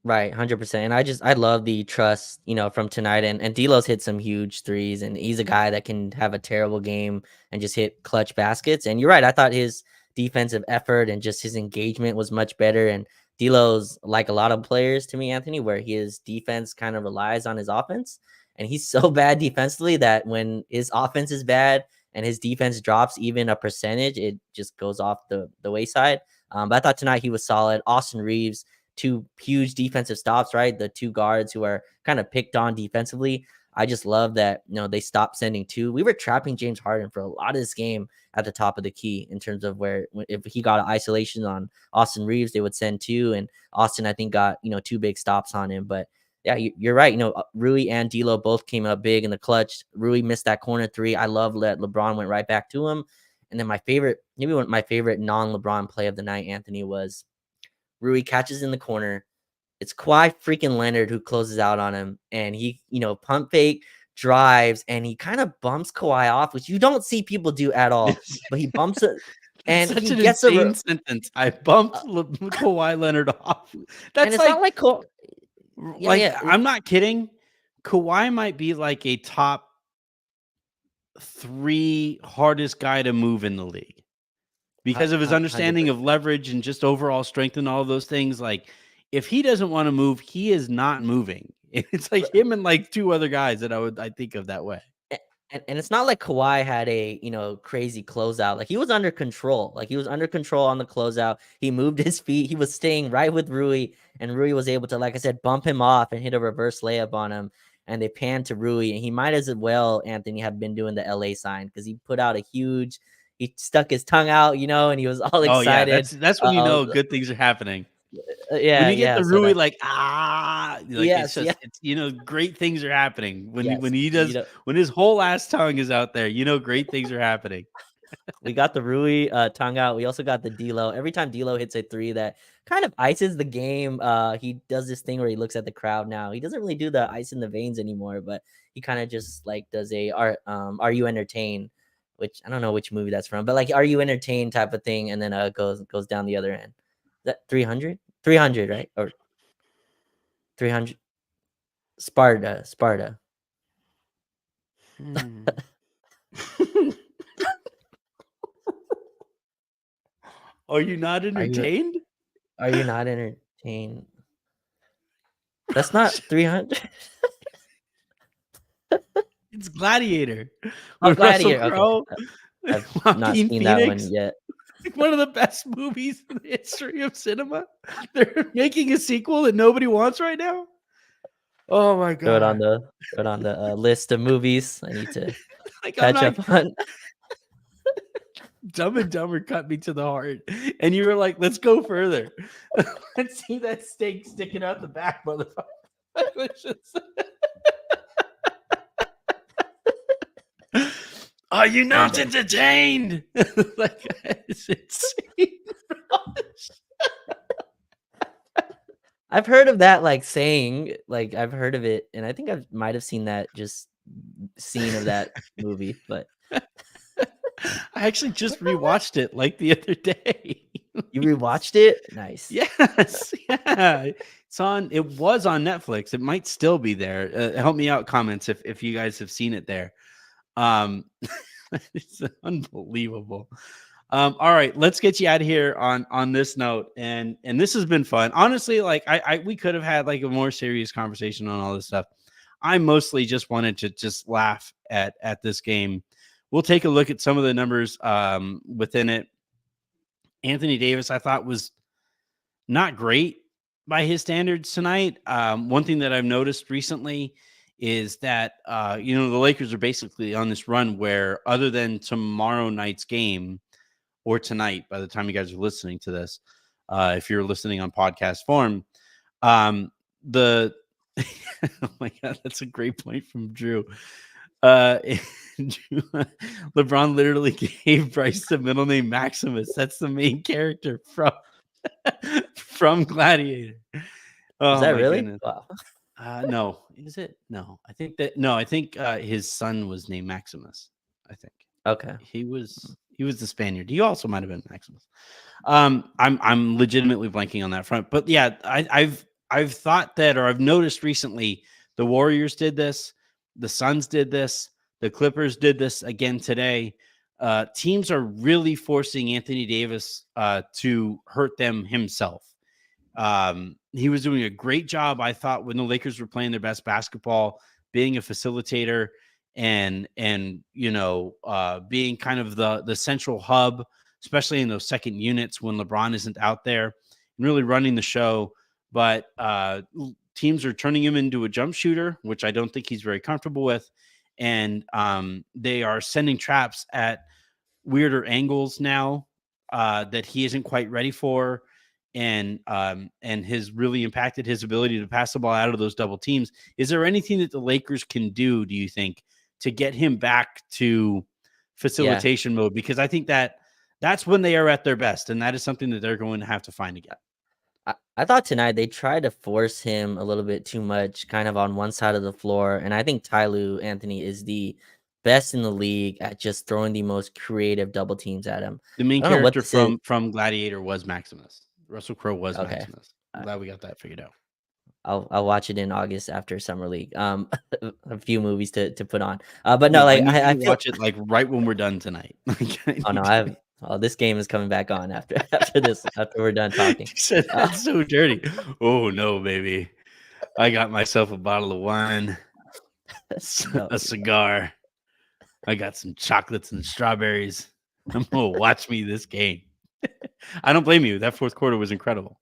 Right, 100%. And I love the trust, from tonight. And D'Lo's hit some huge threes, and he's a guy that can have a terrible game and just hit clutch baskets. And you're right, I thought his defensive effort and just his engagement was much better. And D'Lo's like a lot of players to me, Anthony, where his defense kind of relies on his offense. And he's so bad defensively that when his offense is bad and his defense drops even a percentage, it just goes off the wayside. But I thought tonight he was solid. Austin Reeves, 2 huge defensive stops, right? The 2 guards who are kind of picked on defensively. I just love that, they stopped sending 2. We were trapping James Harden for a lot of this game at the top of the key in terms of where if he got isolation on Austin Reeves, they would send 2. And Austin, I think, got, 2 big stops on him. But yeah, you're right. Rui and D'Lo both came up big in the clutch. Rui missed that corner 3. I love that LeBron went right back to him. And then my favorite non-LeBron play of the night, Anthony, was Rui catches in the corner. It's Kawhie freaking Leonard who closes out on him. And he, pump fake, drives, and he kind of bumps Kawhi off, which you don't see people do at all. But he bumps it. It's and such he an gets a insane sentence. I bumped uh, Kawhi Leonard off. and That's it's not like, like yeah, like yeah, I'm not kidding. Kawhi might be like a top 3 hardest guy to move in the league because of his understanding 100%. of leverage and just overall strength and all of those things. Like, if he doesn't want to move, he is not moving. It's like him and like 2 other guys that I think of that way. And it's not like Kawhi had a crazy closeout. Like he was under control. Like he was under control on the closeout. He moved his feet. He was staying right with Rui, and Rui was able to, like I said, bump him off and hit a reverse layup on him. And they panned to Rui, and he might as well, Anthony, have been doing the LA sign because he put out a huge. He stuck his tongue out, and he was all Oh yeah, excited. that's when you know good things are happening. When Yeah, you get yeah. the So Rui that like like it's yes, yeah, just it's great things are happening when yes. he does when his whole ass tongue is out there. Great things are happening. We got the Rui tongue out. We also got the D'Lo. Every time D'Lo hits a three, that kind of ices the game. He does this thing where he looks at the crowd now. He doesn't really do the ice in the veins anymore, but he kind of just like does a Are You Entertained? Which I don't know which movie that's from, but like Are You Entertained type of thing, and then goes down the other end. Is that 300? 300, right? Or 300? Sparta. Hmm. Are you not Are you entertained? are you not entertained? That's not 300. It's Gladiator Oh, with Russell Gladiator. Okay. Crowe, I've not Joaquin seen that one Phoenix. yet. Like one of the best movies in the history of cinema. They're making a sequel that nobody wants right now. Oh my Throw it on god! the list of movies I need to Like I'm catch not. up on. Dumb and Dumber cut me to the heart, and you were like, "Let's go further. Let's see that steak sticking out the back, motherfucker." Are you not And entertained? Like it's insane. I've heard of that saying, like I've heard of it, and I think I might have seen that just scene of that movie, but I actually just rewatched it like the other day. you rewatched it? Nice. Yes, yeah. It was on Netflix. It might still be there. Help me out, comments if you guys have seen it there. It's unbelievable. All right, let's get you out of here on this note. And this has been fun. Honestly, like we could have had like a more serious conversation on all this stuff. I mostly just wanted to just laugh at this game. We'll take a look at some of the numbers within it. Anthony Davis, I thought, was not great by his standards tonight. One thing that I've noticed recently is that the Lakers are basically on this run where, other than tomorrow night's game, or tonight, by the time you guys are listening to this, if you're listening on podcast form, the oh my god, that's a great point from Drew. LeBron literally gave Bryce the middle name Maximus. That's the main character from Gladiator. Oh Is that my really? goodness. Wow. No, is it? No, I think his son was named Maximus. I think Okay. he was the Spaniard. He also might have been Maximus. I'm legitimately blanking on that front, but yeah, I've thought that, or I've noticed recently, the Warriors did this, the Suns did this, the Clippers did this again today. Teams are really forcing Anthony Davis to hurt them himself. He was doing a great job, I thought, when the Lakers were playing their best basketball, being a facilitator and being kind of the central hub, especially in those second units when LeBron isn't out there, and really running the show. But teams are turning him into a jump shooter, which I don't think he's very comfortable with. And they are sending traps at weirder angles now that he isn't quite ready for. And has really impacted his ability to pass the ball out of those double teams. Is there anything that the Lakers can do, do you think, to get him back to facilitation mode? Because I think that's when they are at their best, and that is something that they're going to have to find again. I thought tonight they tried to force him a little bit too much, kind of on one side of the floor, and I think Tyloo Anthony is the best in the league at just throwing the most creative double teams at him. The main I don't know what character this is. from Gladiator was Maximus. Russell Crowe was Okay. Maximus. I'm glad we got that figured out. I'll watch it in August after summer league. A few movies to put on. But no, No, I like need you I to feel. watch it like right when we're done tonight. Oh no, I've. Oh, this game is coming back on after after we're done talking. You said that's so dirty. Oh no, baby! I got myself a bottle of wine, No, a cigar. I got some chocolates and strawberries. I'm gonna watch me this game. I don't blame you. That fourth quarter was incredible.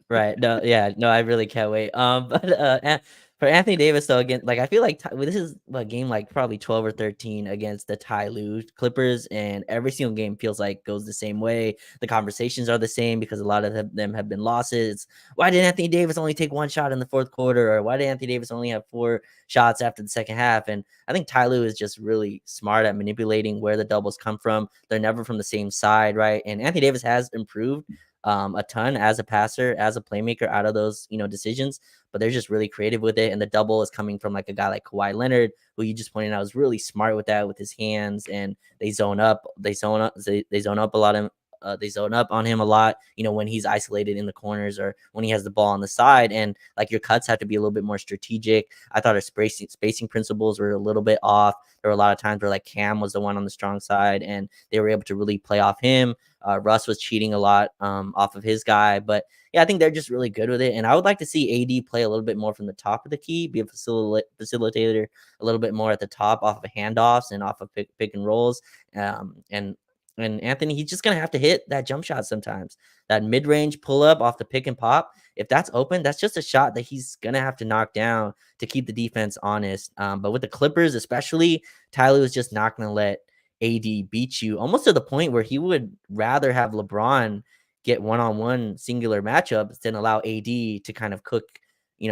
right. No, yeah, no, I really can't wait. But for Anthony Davis, though, again, like I feel like this is a game like probably 12 or 13 against the Ty Lue Clippers, and every single game feels like goes the same way. The conversations are the same because a lot of them have been losses. Why did Anthony Davis only take one shot in the fourth quarter, or why did Anthony Davis only have 4 shots after the second half? And I think Ty Lue is just really smart at manipulating where the doubles come from. They're never from the same side, right? And Anthony Davis has improved a ton as a passer, as a playmaker out of those, decisions, but they're just really creative with it. And the double is coming from like a guy like Kawhi Leonard, who you just pointed out is really smart with that, with his hands, and they zone up a lot of they zone up on him a lot, when he's isolated in the corners or when he has the ball on the side. And like your cuts have to be a little bit more strategic. I thought our spacing principles were a little bit off. There were a lot of times where like Cam was the one on the strong side and they were able to really play off him. Russ was cheating a lot off of his guy, but yeah, I think they're just really good with it. And I would like to see AD play a little bit more from the top of the key, be a facilitator a little bit more at the top off of handoffs and off of pick and rolls. And Anthony, he's just going to have to hit that jump shot sometimes. That mid-range pull-up off the pick and pop, if that's open, that's just a shot that he's going to have to knock down to keep the defense honest. But with the Clippers especially, Tyler was just not going to let AD beat you, almost to the point where he would rather have LeBron get one-on-one singular matchups than allow AD to kind of cook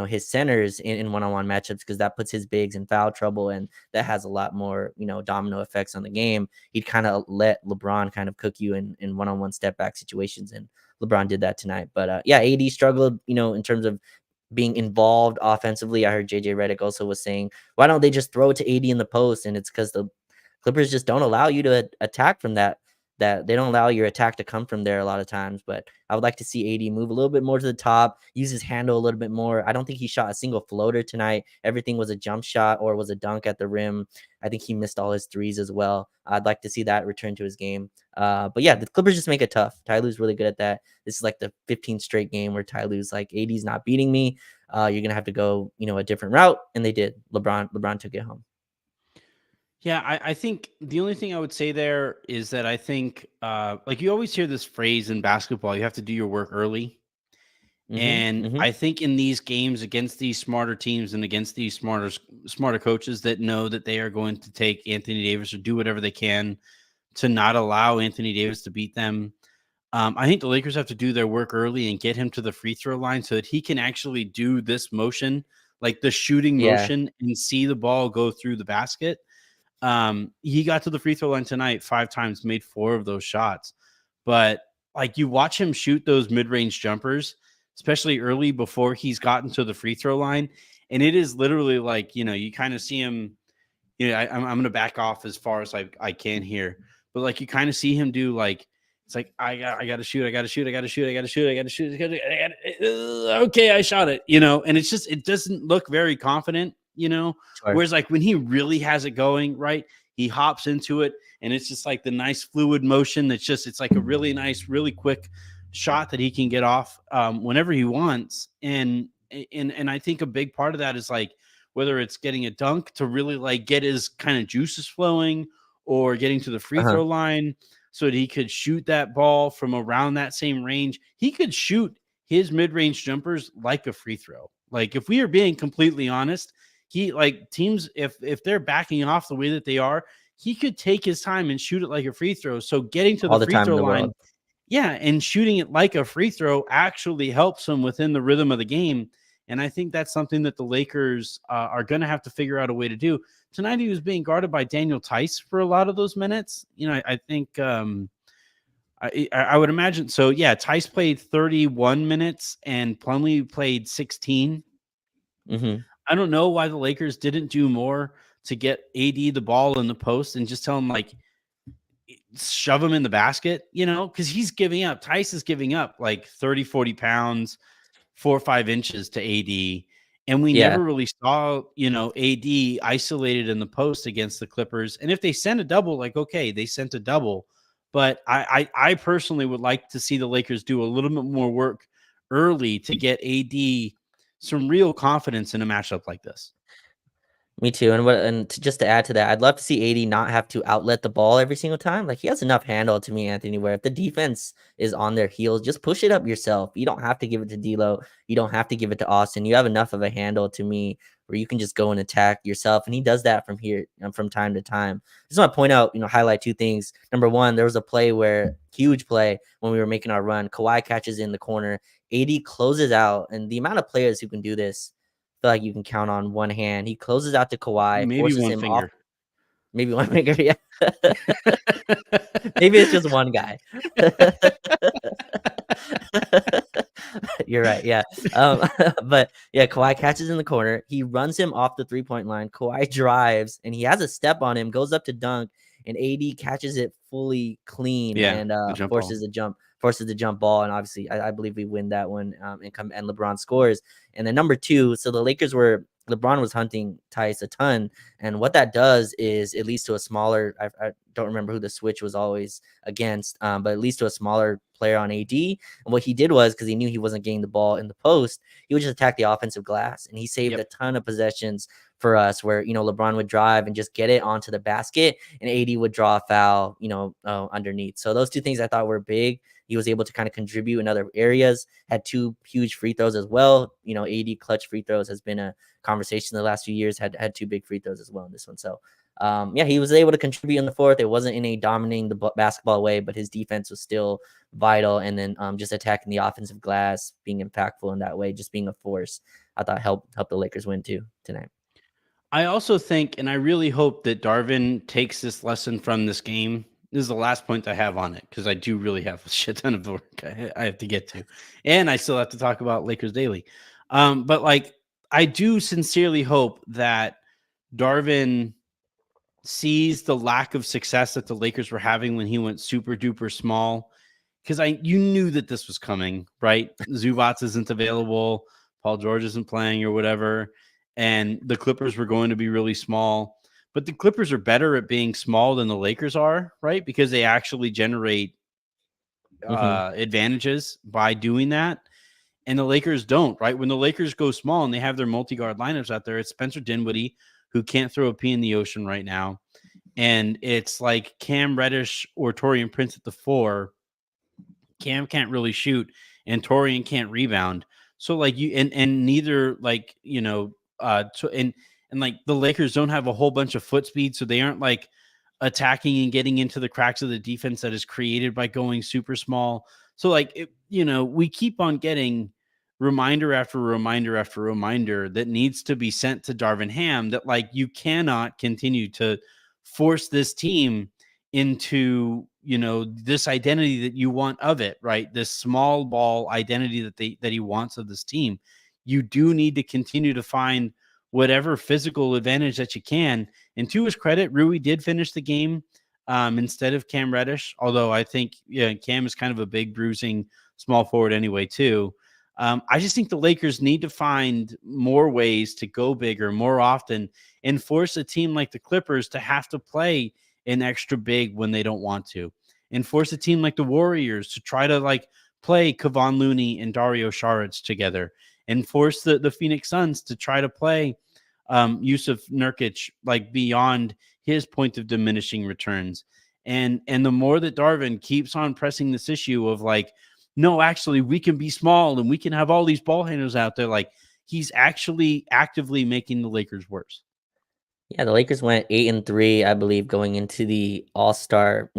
his centers in one-on-one matchups, because that puts his bigs in foul trouble, and that has a lot more, domino effects on the game. He'd kind of let LeBron kind of cook you in one-on-one step back situations, and LeBron did that tonight. But yeah, AD struggled, in terms of being involved offensively. I heard JJ Redick also was saying, why don't they just throw it to AD in the post? And it's because the Clippers just don't allow you to attack from that they don't allow your attack to come from there a lot of times. But I would like to see AD move a little bit more to the top, use his handle a little bit more. I don't think he shot a single floater tonight. Everything was a jump shot or was a dunk at the rim. I think he missed all his threes as well. I'd like to see that return to his game. But yeah, the Clippers just make it tough. Ty Lue's really good at that. This is like the 15th straight game where Ty Lue's like, AD's not beating me. You're going to have to go, a different route. And they did. LeBron took it home. Yeah, I think the only thing I would say there is that I think, like you always hear this phrase in basketball, you have to do your work early. I think in these games against these smarter teams and against these smarter coaches that know that they are going to take Anthony Davis or do whatever they can to not allow Anthony Davis to beat them, I think the Lakers have to do their work early and get him to the free throw line so that he can actually do this motion, like the shooting motion, and see the ball go through the basket. He got to the free throw line tonight 5 times, made 4 of those shots. But like you watch him shoot those mid-range jumpers, especially early before he's gotten to the free throw line. And it is literally like, you kind of see him, I'm going to back off as far as I can here. But like you kind of see him do like, it's like, I got to shoot. Okay, I shot it, and it's just, it doesn't look very confident. Sure. Whereas like when he really has it going, right, he hops into it and it's just like the nice fluid motion. It's like a really nice, really quick shot that he can get off whenever he wants. And I think a big part of that is like, whether it's getting a dunk to really like get his kind of juices flowing, or getting to the free throw line so that he could shoot that ball from around that same range. He could shoot his mid-range jumpers like a free throw. Like if we are being completely honest, he like teams, if they're backing off the way that they are, he could take his time and shoot it like a free throw. So getting to the free throw line, and shooting it like a free throw actually helps him within the rhythm of the game. And I think that's something that the Lakers are going to have to figure out a way to do. Tonight, he was being guarded by Daniel Tice for a lot of those minutes. I think I would imagine. So yeah, Tice played 31 minutes and Plumlee played 16. I don't know why the Lakers didn't do more to get AD the ball in the post and just tell him, like, shove him in the basket, because he's giving up. Tice is giving up like 30, 40 pounds, 4 or 5 inches to AD. And we Yeah. never really saw, AD isolated in the post against the Clippers. And if they sent a double, like, okay, they sent a double. But I personally would like to see the Lakers do a little bit more work early to get AD some real confidence in a matchup like this. Me too. And just to add to that, I'd love to see AD not have to outlet the ball every single time. Like, he has enough handle to me, Anthony, where if the defense is on their heels, just push it up yourself. You don't have to give it to D'Lo. You don't have to give it to Austin. You have enough of a handle to me where you can just go and attack yourself. And he does that from here, from time to time. I just want to point out, highlight 2 things. Number one, there was a play huge play when we were making our run. Kawhi catches in the corner. AD closes out. And the amount of players who can do this, feel like you can count on one hand. He closes out to Kawhi, Maybe forces one him finger. off. Maybe one finger, yeah. Maybe it's just one guy. You're right, yeah. But yeah, Kawhi catches in the corner. He runs him off the 3-point line. Kawhi drives, and he has a step on him, goes up to dunk, and AD catches it fully clean and forces the jump ball. And obviously, I believe we win that one. And LeBron scores. And then number 2, so LeBron was hunting Tice a ton, and what that does is it leads to a smaller. I don't remember who the switch was always against, but it leads to a smaller player on AD. And what he did was, because he knew he wasn't getting the ball in the post, he would just attack the offensive glass, and he saved a ton of possessions for us where, LeBron would drive and just get it onto the basket, and AD would draw a foul, underneath. So those 2 things I thought were big. He was able to kind of contribute in other areas, had 2 huge free throws as well. AD clutch free throws has been a conversation the last few years, had 2 big free throws as well in this one. So he was able to contribute in the fourth. It wasn't in a dominating the basketball way, but his defense was still vital. And then just attacking the offensive glass, being impactful in that way, just being a force, I thought helped the Lakers win too tonight. I also think, and I really hope that Darvin takes this lesson from this game. This is the last point I have on it, because I do really have a shit ton of work I have to get to. And I still have to talk about Lakers Daily. But like, I do sincerely hope that Darvin sees the lack of success that the Lakers were having when he went super duper small. Because you knew that this was coming, right? Zubats isn't available. Paul George isn't playing or whatever. And the Clippers were going to be really small. But the Clippers are better at being small than the Lakers are, right? Because they actually generate advantages by doing that. And the Lakers don't, right? When the Lakers go small and they have their multi-guard lineups out there, it's Spencer Dinwiddie, who can't throw a pea in the ocean right now. And it's like Cam Reddish or Taurean Prince at the 4. Cam can't really shoot, and Taurean can't rebound. So like and neither like, and like the Lakers don't have a whole bunch of foot speed, so they aren't like attacking and getting into the cracks of the defense that is created by going super small. So like, we keep on getting reminder after reminder after reminder that needs to be sent to Darvin Ham that like you cannot continue to force this team into, this identity that you want of it, right? This small ball identity that he wants of this team. You do need to continue to find whatever physical advantage that you can. And to his credit, Rui did finish the game instead of Cam Reddish, although I think Cam is kind of a big bruising small forward anyway too. I just think the Lakers need to find more ways to go bigger more often and force a team like the Clippers to have to play an extra big when they don't want to, and force a team like the Warriors to try to like play Kevon Looney and Dario Saric together, and force the Phoenix Suns to try to play Yusuf Nurkic like beyond his point of diminishing returns. And the more that Darvin keeps on pressing this issue of like, no, actually we can be small and we can have all these ball handlers out there, like he's actually actively making the Lakers worse. Yeah, the Lakers went 8-3, I believe, going into the All-Star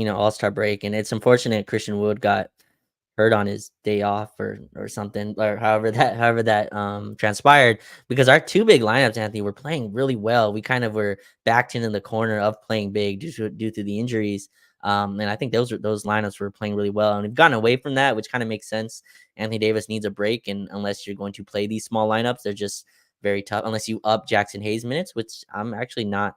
break, and it's unfortunate Christian Wood got hurt on his day off or something, or however that transpired, because our 2 big lineups, Anthony, were playing really well. We kind of were backed in the corner of playing big due to the injuries. And I think those lineups were playing really well, and we've gotten away from that, which kind of makes sense. Anthony Davis needs a break, and unless you're going to play these small lineups, they're just very tough unless you up Jackson Hayes minutes, which I'm actually not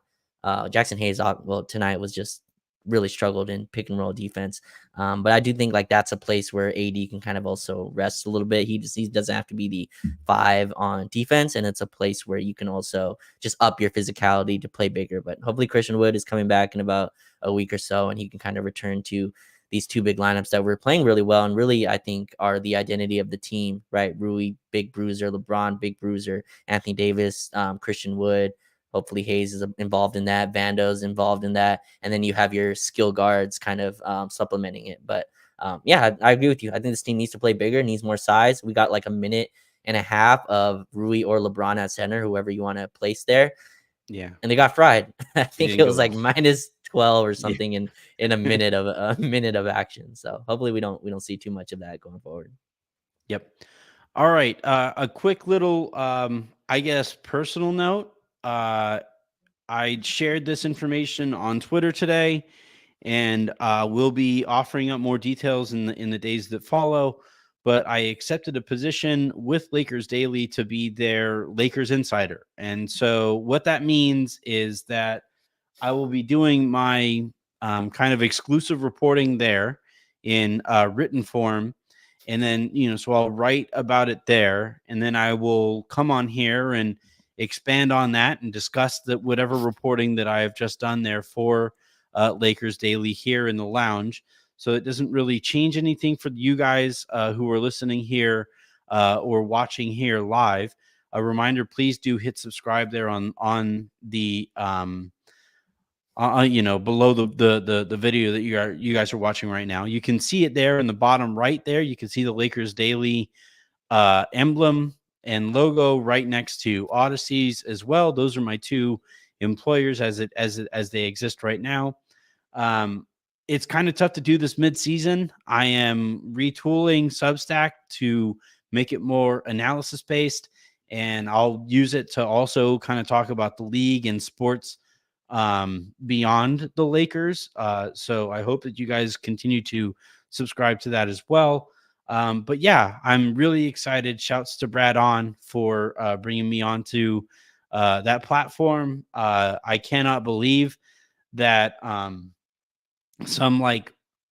Jackson Hayes, well, tonight was just really struggled in pick and roll defense. But I do think like that's a place where AD can kind of also rest a little bit. He doesn't have to be the 5 on defense, and it's a place where you can also just up your physicality to play bigger. But hopefully Christian Wood is coming back in about a week or so, and he can kind of return to these 2 big lineups that were playing really well and really, I think, are the identity of the team, right? Rui, big bruiser, LeBron, big bruiser, Anthony Davis, Christian Wood. Hopefully Hayes is involved in that. Vando's involved in that. And then you have your skill guards kind of supplementing it. But yeah, I agree with you. I think this team needs to play bigger, needs more size. We got like a minute and a half of Rui or LeBron at center, whoever you want to place there. Yeah. And they got fried. I think it was like well. minus 12 or something in a minute of action. So hopefully we don't see too much of that going forward. Yep. All right. A quick little, I guess, personal note. I shared this information on Twitter today, and we'll be offering up more details in the days that follow. But I accepted a position with Lakers Daily to be their Lakers insider. And so what that means is that I will be doing my kind of exclusive reporting there in written form. And then, so I'll write about it there, and then I will come on here and expand on that and discuss whatever reporting that I have just done there for Lakers Daily here in the lounge. So it doesn't really change anything for you guys who are listening here or watching here live. A reminder, please do hit subscribe there on the below the video that you guys are watching right now. You can see it there in the bottom right there. You can see the Lakers Daily emblem and logo right next to Odyssey's as well. Those are my 2 employers as they exist right now. It's kind of tough to do this mid-season. I am retooling Substack to make it more analysis based, and I'll use it to also kind of talk about the league and sports beyond the Lakers. So I hope that you guys continue to subscribe to that as well. But yeah, I'm really excited. Shouts to Brad on for bringing me onto that platform. I cannot believe that some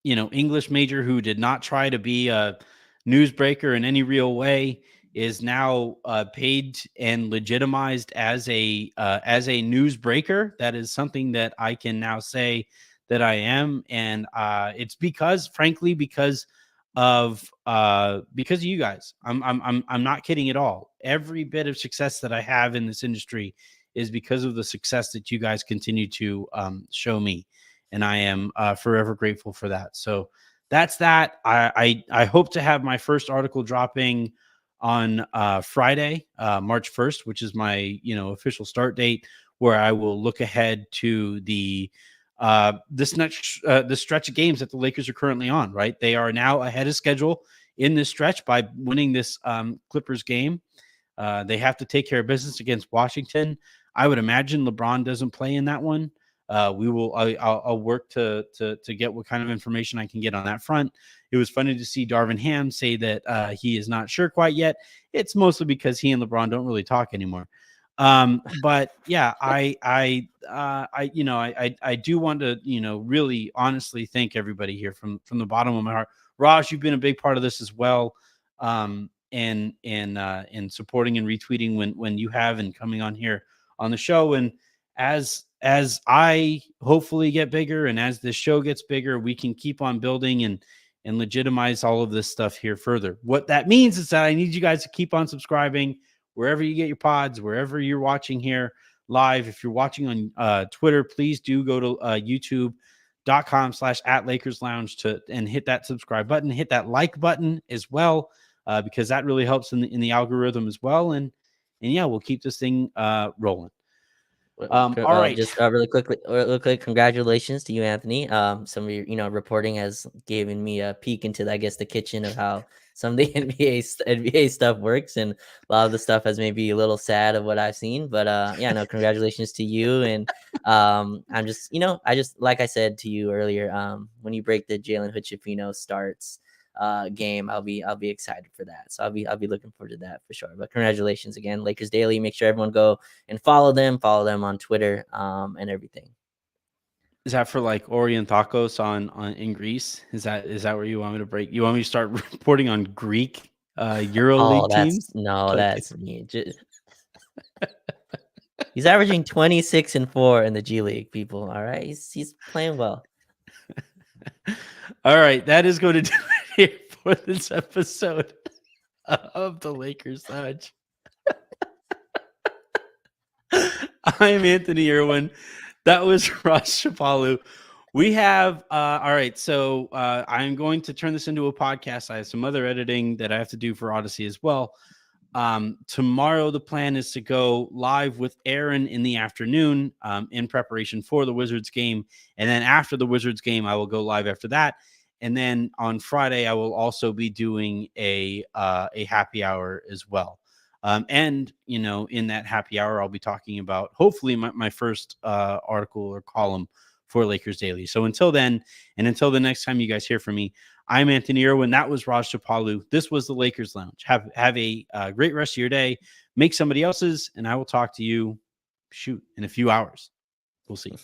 English major who did not try to be a newsbreaker in any real way is now paid and legitimized as a newsbreaker. That is something that I can now say that I am, and it's frankly because of you guys. I'm not kidding at all. Every bit of success that I have in this industry is because of the success that you guys continue to show me, and I am forever grateful for that. So that's that. I hope to have my first article dropping on Friday, March 1st, which is my official start date, where I will look ahead to the stretch of games that the Lakers are currently on. Right, they are now ahead of schedule in this stretch by winning this Clippers game. They have to take care of business against Washington. I would imagine LeBron doesn't play in that one. I'll work to get what kind of information I can get on that front. It was funny to see Darvin Ham say that he is not sure quite yet. It's mostly because he and LeBron don't really talk anymore. But yeah, I do want to, really honestly thank everybody here from the bottom of my heart. Raj, you've been a big part of this as well. And supporting and retweeting when you have, and coming on here on the show. And as I hopefully get bigger, and as this show gets bigger, we can keep on building and legitimize all of this stuff here further. What that means is that I need you guys to keep on subscribing wherever you get your pods, wherever you're watching here live. If you're watching on Twitter, please do go to youtube.com/@LakersLounge and hit that subscribe button, hit that like button as well, because that really helps in the algorithm as well. And yeah, we'll keep this thing rolling. All right. Just really quick, congratulations to you, Anthony. Some of your reporting has given me a peek into, I guess, the kitchen of how some of the NBA stuff works, and a lot of the stuff has maybe a little sad of what I've seen. But yeah, no, congratulations to you. And I'm just, I just, like I said to you earlier, when you break the Jalen Hood-Schifino starts, game, I'll be excited for that. So I'll be looking forward to that for sure. But congratulations again, Lakers Daily. Make sure everyone go and follow them on Twitter and everything. Is that for like Orientakos on in Greece? Is that where you want me to break? You want me to start reporting on Greek EuroLeague teams? That's me. He's averaging 26-4 in the G League, people. All right, he's playing well. All right, that is going to do it here for this episode of the Lakers Lodge. I'm Anthony Irwin. That was Ross Shapalu. We have all right. So I'm going to turn this into a podcast. I have some other editing that I have to do for Odyssey as well. Tomorrow, the plan is to go live with Aaron in the afternoon in preparation for the Wizards game. And then after the Wizards game, I will go live after that. And then on Friday, I will also be doing a happy hour as well. And, in that happy hour, I'll be talking about hopefully my first article or column for Lakers Daily. So until then, and until the next time you guys hear from me, I'm Anthony Irwin. That was Raj Shapalu. This was the Lakers Lounge. Have a great rest of your day. Make somebody else's, and I will talk to you, in a few hours. We'll see.